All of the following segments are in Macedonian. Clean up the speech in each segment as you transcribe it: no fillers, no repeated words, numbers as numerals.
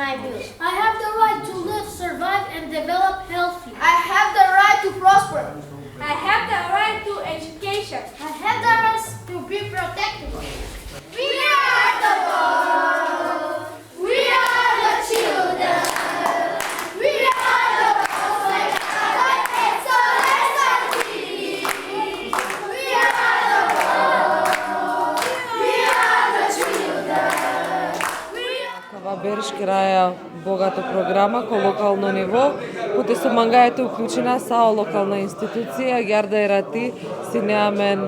my views. I have the right to live, survive, and develop healthy. I have the right to prosper. I have the right to education. I have the right to be protected. We are the world. We are the children. We are the world. So let's continue. We are the world. We are the children. Кава Берш краја богата програма ко локално ниво, кој со мангајата уклучена са локална институција, Јарда Ерати си неамен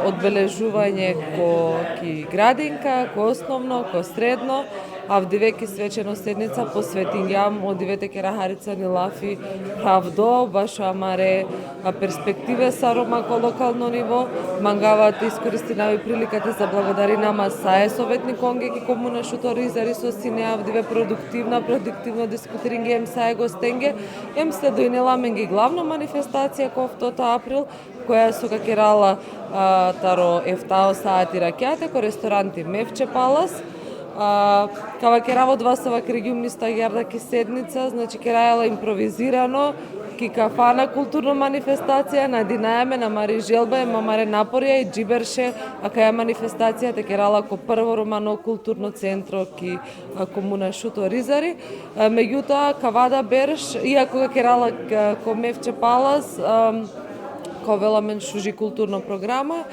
одбележување ко ки градинка, ко основно, ко средно, а вдивеки свечено седница посветињам одивете ке рахарица ни лафи правдо, башо амаре перспективе са рома ко локално ниво, мангават искористи нави приликата за благодари нама саe советни конге ки комуна шутори зари со синеа вдиве продуктивно дискутиринге ем саe гостенге, ем се дојнеламенги главна манифестација ко 2 април, која со какерала таро ефтао саати ракјате ко ресторанти Мевче Палас, кава ке работва со региумниста Јарда ки седница, значи ке рајала импровизирано, ки кафана културна манифестација на Динајаме, на Мари Желба, Мамаре Напорија и Джиберше, а каја манифестација те керала ко прво романо културно центро ки комуна Шуто Ризари. Меѓутоа, кавада Берш, иако ке керала ко Мевче Палас, ко веламен шужи културна програма,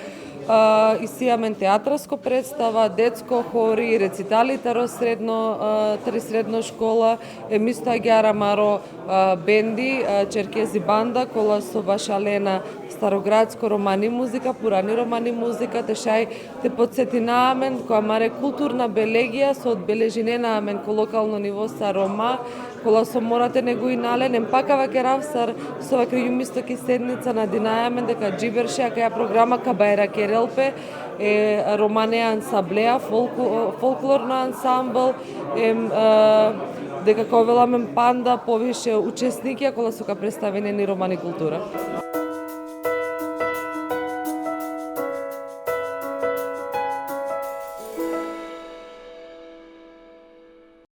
и сијамен театрско представа, детско хори, рецитали таро средно школа, емисто агјара маро бенди, черкези банда, кола со башалена староградско романи музика, пурани романи музика, тешај те подсетинаамен која маре културна белегија со одбележинена амен ко локално ниво са рома, кола со морате него и нален, пакава ке равсар со вакри јумистоки седница на Динајамен, дека Джиберше, а каја програма Кабајра Керелпе, романе ансамблеа, фолклорно ансамбл, дека ко веламен панда повише учесници, кола сука представени романи култура.